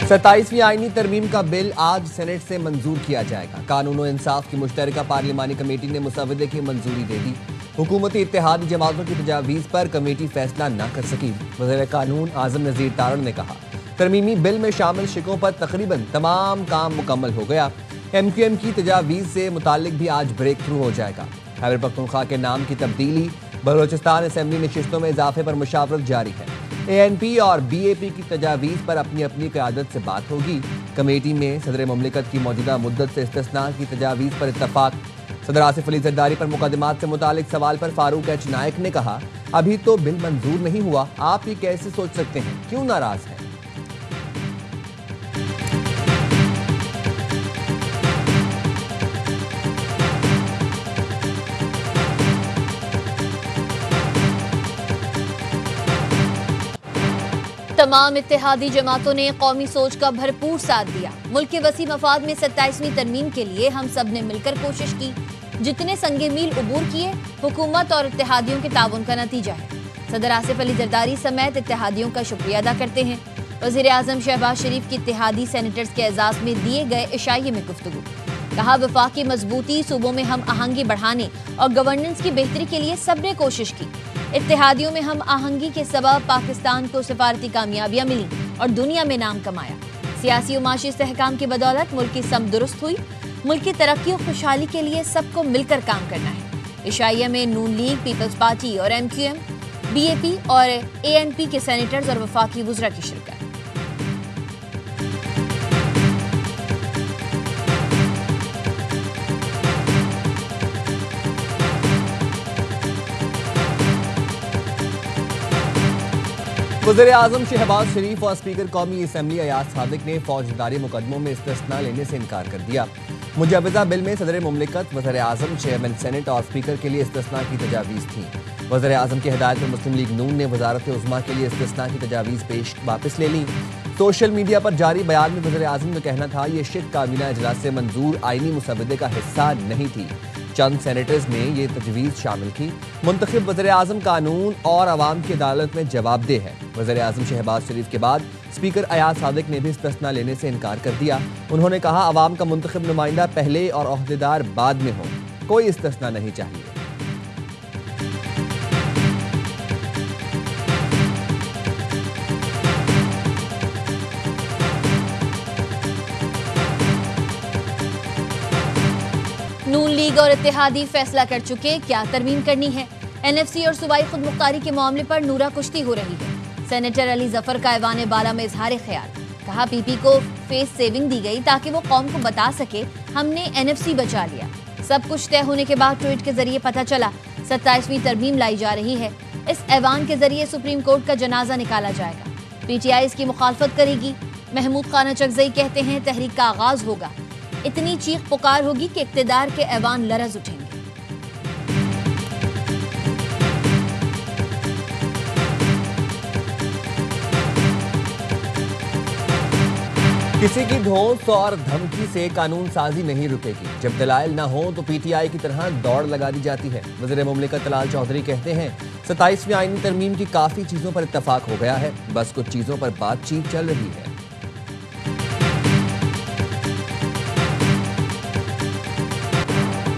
27वीं आईनी तरमीम का बिल आज सेनेट से मंजूर किया जाएगा। कानून और इंसाफ की मुश्तरका पार्लिमानी कमेटी ने मुसवदे की मंजूरी दे दी। हुकूमती इत्तेहादी जमातों की तजावीज़ पर कमेटी फैसला न कर सकी। वज़ीर कानून आज़म नज़ीर तारण ने कहा, तरमीमी बिल में शामिल शिकों पर तकरीबन तमाम काम मुकम्मल हो गया। MQM की तजावीज़ से मुतालिक भी आज ब्रेक थ्रू हो जाएगा। खैबर पख्तूनख्वा के नाम की तब्दीली, बलोचिस्तान असेंबली नशिस्तों में इजाफे पर मुशावरत जारी है। ANP और BAP की तजावीज़ पर अपनी अपनी क़यादत से बात होगी। कमेटी में सदर मुमलिकत की मौजूदा मुद्दत से इस्तिस्ना की तजावीज़ पर इत्तफाक। सदर आसिफ अली जरदारी पर मुकदमात से मुतालिक सवाल पर फारूक एच नायक ने कहा, अभी तो बिल मंजूर नहीं हुआ, आप ये कैसे सोच सकते हैं, क्यों नाराज हैं? तमाम इत्तेहादी जमातों ने कौमी सोच का भरपूर साथ दिया। मुल्क के वसी मफाद में 27वीं तरमीम के लिए हम सब ने मिलकर कोशिश की। जितने संगे मील उबूर किए, हुकूमत और इत्तेहादियों के ताउन का नतीजा है। सदर आसिफ अली जरदारी समेत इत्तेहादियों का शुक्रिया अदा करते हैं। वज़ीर आज़म शहबाज शरीफ की इत्तेहादी सेनेटर्स के एजाज़ में दिए गए इशाइये में गुफ्तगू। कहा, वफाकी मजबूती, सूबों में हम आहंगी बढ़ाने और गवर्नेंस की बेहतरी के लिए सबने कोशिश की। इत्तेहादियों में हम आहंगी के सबब पाकिस्तान को सिफारती कामयाबियां मिली और दुनिया में नाम कमाया। सियासी और माशी इस्तेहकाम की बदौलत मुल्क की सम दुरुस्त हुई। मुल्क की तरक्की और खुशहाली के लिए सबको मिलकर काम करना है। इशाइया में नून लीग, पीपल्स पार्टी और MQM, BAP और ANP के सेनेटर्स और वफाकी वुज़रा की शिरकत। वज़ीर आज़म शहबाज शरीफ और स्पीकर कौमी असम्बली अयाज सादिक ने फौजदारी मुकदमों में इस्तिस्ना लेने से इनकार कर दिया। मुजवज़ा बिल में सदर मुमलिकत, वज़ीर आज़म, चेयरमैन सेनेट और स्पीकर के लिए इस्तिस्ना की तजावीज़ थी। वज़ीर आज़म की हिदायत पर मुस्लिम लीग नून ने वज़ारत उज़्मा के लिए इस्तिस्ना की तजावीज़ वापस ले ली। सोशल मीडिया पर जारी बयान में वज़ीर आज़म का कहना था, ये शिक काबीना इजलास से मंजूर आईनी मुसवदे का हिस्सा नहीं थी। चंद सेनेटर्स ने ये तजवीज़ शामिल की। मुंतखब वज़ीर आज़म कानून और अवाम की अदालत में जवाबदेह है। वज़ीर आज़म शहबाज शरीफ के बाद स्पीकर अयाज सादिक ने भी इस्तिस्ना लेने से इनकार कर दिया। उन्होंने कहा, अवाम का मुंतखब नुमाइंदा पहले और ओहदेदार बाद में हो, कोई इस्तिस्ना नहीं चाहिए। नून लीग और इत्तेहादी फैसला कर चुके, क्या तरमीम करनी है। NFC और सूबाई खुद मुख्तारी के मामले पर नूरा कुश्ती हो रही है। सेनेटर अली जफर का ऐवान बाला में इजहार ख्याल। कहा, PP को फेस सेविंग दी गई ताकि वो कौम को बता सके हमने NFC बचा लिया। सब कुछ तय होने के बाद ट्वीट के जरिए पता चला 27वीं तरमीम लाई जा रही है। इस ऐवान के जरिए सुप्रीम कोर्ट का जनाजा निकाला जाएगा। PTI इसकी मुखालफत करेगी। महमूद खान चकजई कहते हैं, तहरीक का आगाज होगा। इतनी चीख पुकार होगी कि इक्तिदार के ऐवान लरज उठेंगे। किसी की धौंस और धमकी से कानून साजी नहीं रुकेगी। जब दलाइल ना हो तो PTI की तरह दौड़ लगा दी जाती है। वज़ीर मुमलिकत तलाल चौधरी कहते हैं, 27वीं आईनी तरमीम की काफी चीजों पर इत्तफाक हो गया है, बस कुछ चीजों पर बातचीत चल रही है।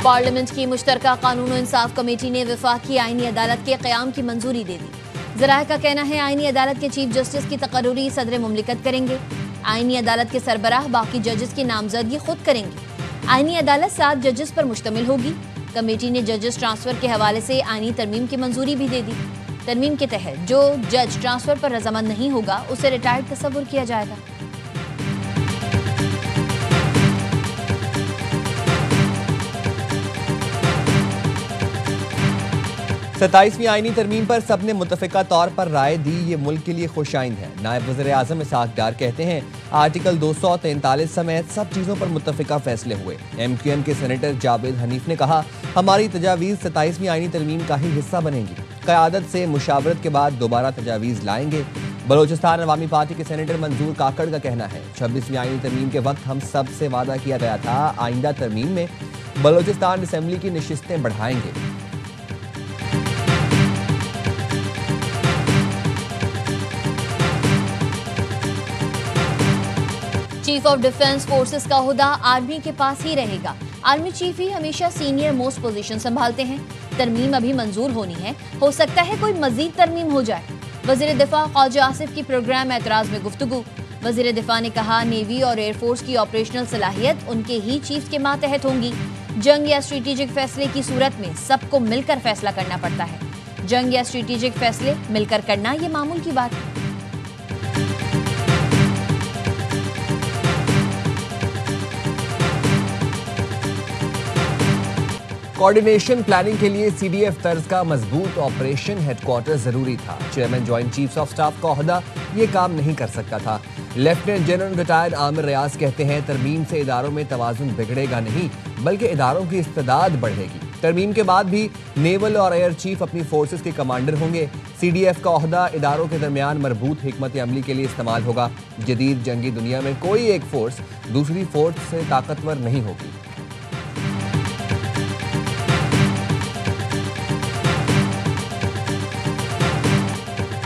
पार्लियामेंट की मुश्तरका कानून और इंसाफ कमेटी ने वफाकी आईनी अदालत के क़याम की मंजूरी दे दी। ज़राए का कहना है, आईनी अदालत के चीफ जस्टिस की तकर्रुरी सदर मुमलिकत करेंगे। आईनी अदालत के सरबराह बाकी जजेस की नामजदगी खुद करेंगे। आईनी अदालत 7 जजेस पर मुश्तमिल होगी। कमेटी ने जजेस ट्रांसफर के हवाले से आईनी तरमीम की मंजूरी भी दे दी। तरमीम के तहत जो जज ट्रांसफर पर रजामंद नहीं होगा उसे रिटायर्ड तस्वुर किया जाएगा। 27वीं आईनी तरमीम पर सबने मुतफ़िका तौर पर राय दी, ये मुल्क के लिए खुशाइंद है। नायब वज़ीर आज़म इसहाक़ डार कहते हैं, आर्टिकल 243 समेत सब चीज़ों पर मुतफ़िका फैसले हुए। MQM के सेनेटर जावेद हनीफ ने कहा, हमारी तजावीज़ 27वीं आईनी तरमीम का ही हिस्सा बनेंगी। क़यादत से मुशावरत के बाद दोबारा तजावीज़ लाएंगे। बलोचिस्तान अवामी पार्टी के सेनेटर मंजूर काकड़ का कहना है, 26वीं आईनी तरमीम के वक्त हम सब से वादा किया गया था, आइंदा तरमीम में बलोचिस्तान असम्बली की नशिस्तें बढ़ाएंगे। चीफ ऑफ डिफेंस फोर्सेस का ओहदा आर्मी के पास ही रहेगा। आर्मी चीफ ही हमेशा सीनियर मोस्ट पोजीशन संभालते हैं। तरमीम अभी मंजूर होनी है, हो सकता है कोई मजीद तरमीम हो जाए। वजीर दिफा ख्वाजा आसिफ की प्रोग्राम एतराज में गुफ्तगू। वजीर दिफा ने कहा, नेवी और एयरफोर्स की ऑपरेशनल सलाहियत उनके ही चीफ के मातहत होंगी। जंग या स्ट्रेटेजिक फैसले की सूरत में सबको मिलकर फैसला करना पड़ता है। जंग या स्ट्रेटेजिक फैसले मिलकर करना ये मामूल की बात है। कोऑर्डिनेशन प्लानिंग के लिए सीडीएफ तर्ज का मजबूत ऑपरेशन हेडक्वार्टर जरूरी था। Chairman joint chiefs of staff का ओहदा ये काम नहीं कर सकता था। लेफ्टिनेंट जनरल रिटायर्ड आमिर रियाज कहते हैं, तरमीम से इदारों में तवाजुन बिगड़ेगा नहीं, बल्कि इदारों की इस्तेदाद बढ़ेगी। तरमीम के बाद भी नेवल और एयर चीफ अपनी फोर्सेस के कमांडर होंगे। सीडीएफ का ओहदा इदारों के दरमियान मरबूत हिकमत अमली के लिए इस्तेमाल होगा। जदीद जंगी दुनिया में कोई एक फोर्स दूसरी फोर्स से ताकतवर नहीं होगी।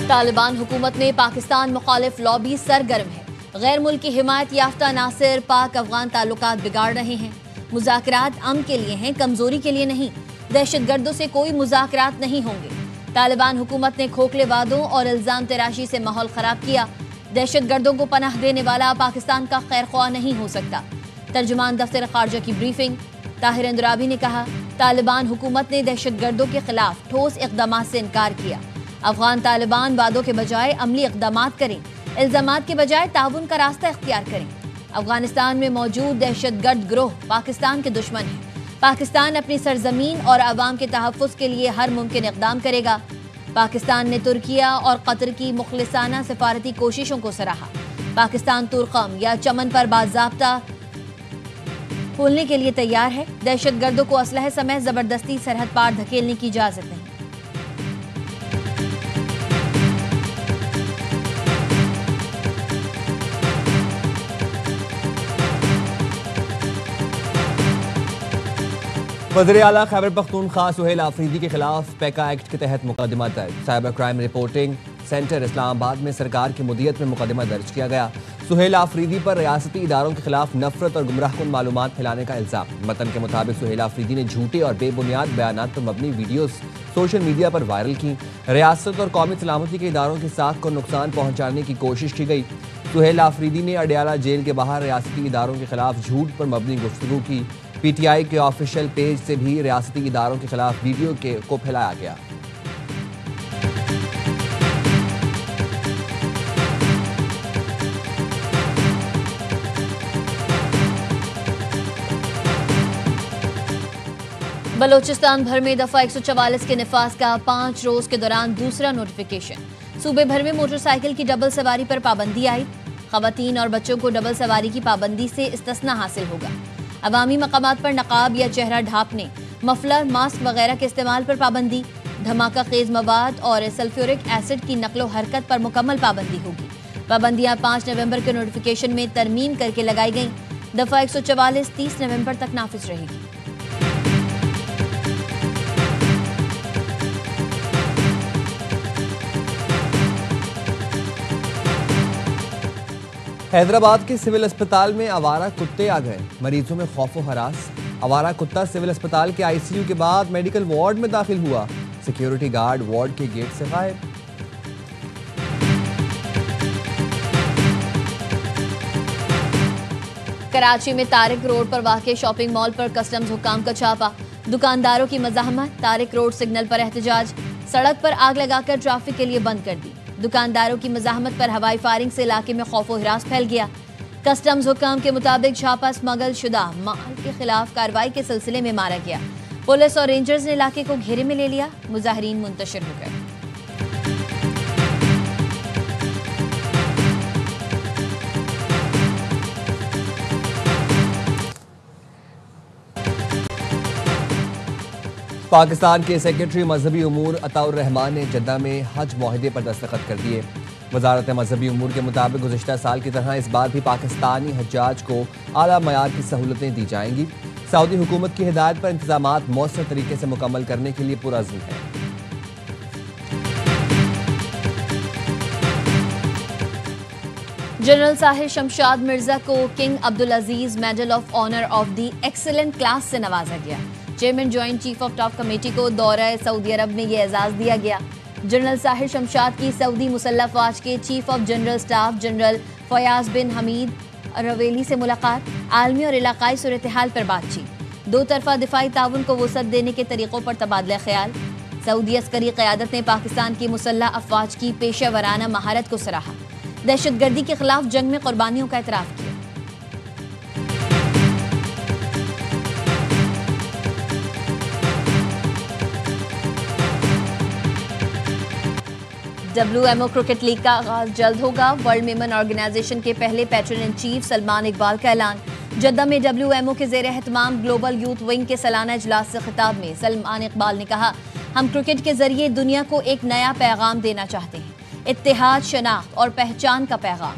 तालिबान हुकूमत में पाकिस्तान मुखालिफ लॉबी सरगर्म है। गैर मुल्की हिमायत याफ्ता नासिर पाक अफगान ताल्लुकात बिगाड़ रहे हैं। मुज़ाकरात अमन के लिए हैं, कमजोरी के लिए नहीं। दहशतगर्दों से कोई मुज़ाकरात नहीं होंगे। तालिबान हुकूमत ने खोखले वादों और इल्जाम तराशी से माहौल खराब किया। दहशतगर्दों को पनाह देने वाला पाकिस्तान का खैरख्वाह नहीं हो सकता। तर्जुमान दफ्तर खारजा की ब्रीफिंग। ताहिर अंदराबी ने कहा, तालिबान हुकूमत ने दहशतगर्दों के खिलाफ ठोस इक़दामात से इनकार किया। अफगान तालिबान वादों के बजाय अमली इक़दामात करें, इल्जामात के बजाय ताउन का रास्ता इख्तियार करें। अफगानिस्तान में मौजूद दहशतगर्द गिरोह पाकिस्तान के दुश्मन हैं। पाकिस्तान अपनी सरजमीन और अवाम के तहफ़्फ़ुज़ के लिए हर मुमकिन इक़दाम करेगा। पाकिस्तान ने तुर्किया और कतर की मुखलिसाना सफारती कोशिशों को सराहा। पाकिस्तान तुर्कम या चमन पर बाज़ाब्ता खोलने के लिए तैयार है। दहशतगर्दों को असलहे समेत ज़बरदस्ती सरहद पार धकेलने की इजाज़त नहीं। वज़ीर आला खैबर पख्तूनख्वा सुहेल आफरीदी के खिलाफ पैका एक्ट के तहत मुकदमा दर्ज। Cyber crime reporting centre Islamabad में सरकार की मुदियत में मुकदमा दर्ज किया गया। सुहेल आफरीदी पर रियासती इदारों के खिलाफ नफरत और गुमराहकुन मालूमात फैलाने का इल्जाम। मतन के मुताबिक सुहेल आफरीदी ने झूठे और बेबुनियाद बयानात पर मबनी वीडियोस सोशल मीडिया पर वायरल की। रियासत और कौमी सलामती के इदारों की साख को नुकसान पहुँचाने की कोशिश की गई। सुहेल आफरीदी ने अडियाला जेल के बाहर रियासती इदारों के खिलाफ झूठ पर मबनी गुफ्तगू की। पीटीआई के ऑफिशियल पेज से भी रियासती इदारों के खिलाफ वीडियो को फैलाया गया। बलोचिस्तान भर में दफा 144 के निफाज का 5 रोज के दौरान दूसरा नोटिफिकेशन। सूबे भर में मोटरसाइकिल की डबल सवारी पर पाबंदी आई। खवातीन और बच्चों को डबल सवारी की पाबंदी से इस्तिस्ना हासिल होगा। अवामी मकामात पर नकाब या चेहरा ढांपने, मफलर, मास्क वगैरह के इस्तेमाल पर पाबंदी। धमाका खेज मवाद और सल्फ्यूरिक एसिड की नकलो हरकत पर मुकम्मल पाबंदी होगी। पाबंदियां 5 नवंबर के नोटिफिकेशन में तरमीम करके लगाई गई। दफा 144 30 नवंबर तक नाफिज रहेगी। हैदराबाद के सिविल अस्पताल में आवारा कुत्ते आ गए। मरीजों में खौफ व हरास। आवारा कुत्ता सिविल अस्पताल के आईसीयू के बाद मेडिकल वार्ड में दाखिल हुआ। सिक्योरिटी गार्ड वार्ड के गेट से गायब। कराची में तारिक रोड पर वाक़े शॉपिंग मॉल पर कस्टम्स हुकाम का छापा। दुकानदारों की मज़ाहमत, तारिक रोड सिग्नल पर एहतजाज। सड़क पर आग लगाकर ट्रैफिक के लिए बंद कर दी। दुकानदारों की मज़ाहमत पर हवाई फायरिंग से इलाके में खौफ व हिरास फैल गया। कस्टम्स हुकाम के मुताबिक छापा स्मगल शुदा माल के खिलाफ कार्रवाई के सिलसिले में मारा गया। पुलिस और रेंजर्स ने इलाके को घेरे में ले लिया। मुजाहिरीन मुंतशिर हो गए। पाकिस्तान के सेक्रेटरी मजहबी उमूर अताउर रहमान ने जद्दा में हज मुआहदे पर दस्तखत कर दिए। वजारत मजहबी उमूर के मुताबिक गुज़िश्ता साल की तरह इस बार भी पाकिस्तानी हज्जाज को आला मयार की सहूलतें दी जाएंगी। सऊदी हुकूमत की हिदायत पर इंतजामात मौसर तरीके से मुकम्मल करने के लिए पुरअज़्म है। जनरल साहिर शमशाद मिर्जा को king Abdul Aziz medal of honour of the excellent class से नवाजा गया। Chairman joint chief of staff committee को दौरा सऊदी अरब में ये एजाज दिया गया। जनरल साहिर शमशाद की सऊदी मुसल्लह फौज के chief of general staff general Fayyad bin Hamid Ruwaili से मुलाकात, आलमी और इलाकाई सूरत-ए-हाल पर बातचीत, दो तरफा दिफाई ताउन को वसअत देने के तरीकों पर तबादला ख्याल। सऊदी अस्करी क़यादत ने पाकिस्तान की मुसल्लह अफवाज की पेशा वराना महारत को सराहा, दहशतगर्दी के खिलाफ जंग में कुर्बानियों का एतराफ़ किया। WMO क्रिकेट लीग का आगाज जल्द होगा। वर्ल्ड मेमन ऑर्गेनाइजेशन के पहले patron in chief Salman Iqbal का ऐलान। जद्दा में WMO के ज़ेर एहतमाम ग्लोबल यूथ विंग के सालाना इजलास से खिताब में सलमान इकबाल ने कहा, हम क्रिकेट के जरिए दुनिया को एक नया पैगाम देना चाहते हैं, इत्तेहाद, शनाख्त और पहचान का पैगाम।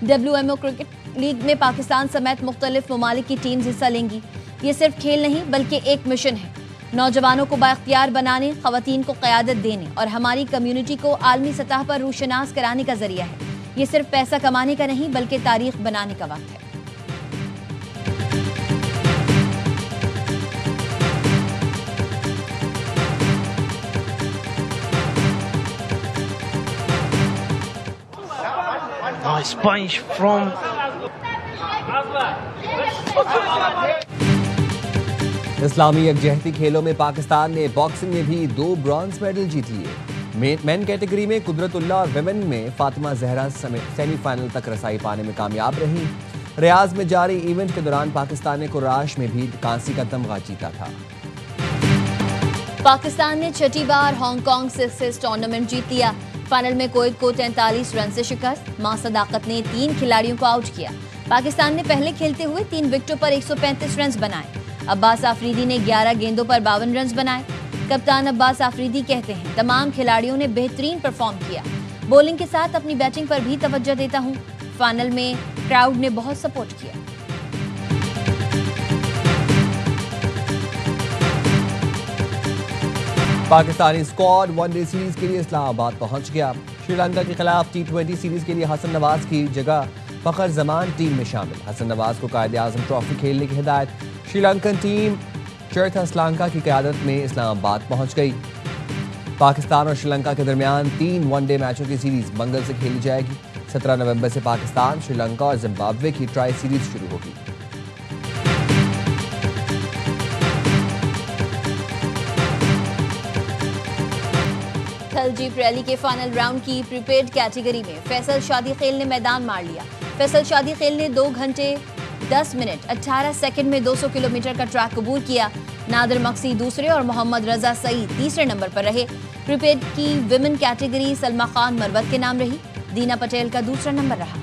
WMO क्रिकेट लीग में पाकिस्तान समेत मुख्तलिफ ममालिक की टीम्स हिस्सा लेंगी। ये सिर्फ खेल नहीं बल्कि एक मिशन है, नौजवानों को बाइख्तियार बनाने, खवातीन को क़यादत देने और हमारी कम्युनिटी को आलमी सतह पर रूशनास कराने का जरिया है। ये सिर्फ पैसा कमाने का नहीं बल्कि तारीख बनाने का वक्त है। Nice punch from इस्लामी यकजहती खेलों में पाकिस्तान ने बॉक्सिंग में भी 2 ब्रॉन्ज मेडल जीत लिए। मेन कैटेगरी में कुदरतुल्लाह और विमेन में फातिमा जहरा सेमीफाइनल तक रसाई पाने में कामयाब रही। रियाज में जारी इवेंट के दौरान पाकिस्तान ने कुराश में भी कांसी का तमगा जीता था। पाकिस्तान ने छठी बार हांगकांग सिक्सेस टूर्नामेंट जीत लिया। फाइनल में कुवैत को 43 रन से शिकस्त। मां सदाकत ने 3 खिलाड़ियों को आउट किया। पाकिस्तान ने पहले खेलते हुए 3 विकेटों पर 135 रन बनाए। अब्बास आफरीदी ने 11 गेंदों पर 52 रन बनाए। कप्तान अब्बास आफरीदी कहते हैं, तमाम खिलाड़ियों ने बेहतरीन परफॉर्म किया। बॉलिंग के साथ अपनी बैटिंग पर भी तवज्जो देता हूं। फाइनल में क्राउड ने बहुत सपोर्ट किया। पाकिस्तानी स्क्वाड वनडे सीरीज के लिए इस्लामाबाद पहुंच गया। श्रीलंका के खिलाफ T20 सीरीज के लिए हसन नवाज की जगह फखर जमान टीम में शामिल। हसन नवाज को कायदे आजम ट्रॉफी खेलने की हिदायत। श्रीलंकन टीम चरथा श्रीलंका की क़यादत में इस्लामाबाद पहुंच गई। पाकिस्तान और श्रीलंका के दरमियान 3 वनडे मैचों की सीरीज मंगल से खेली जाएगी। 17 नवंबर से पाकिस्तान, श्रीलंका और जिम्बाब्वे की ट्राई सीरीज शुरू होगी। जीप रैली के फाइनल राउंड की प्रीपेड कैटेगरी में फैसल शादी खेल ने मैदान मार लिया। फैसल शादी खेल ने 2 घंटे 10 मिनट 18 सेकंड में 200 किलोमीटर का ट्रैक अबूर किया। नादिर मक्सी दूसरे और मोहम्मद रजा सईद तीसरे नंबर पर रहे। प्रीपेड की विमेन कैटेगरी सलमा खान मरवत के नाम रही। दीना पटेल का दूसरा नंबर रहा।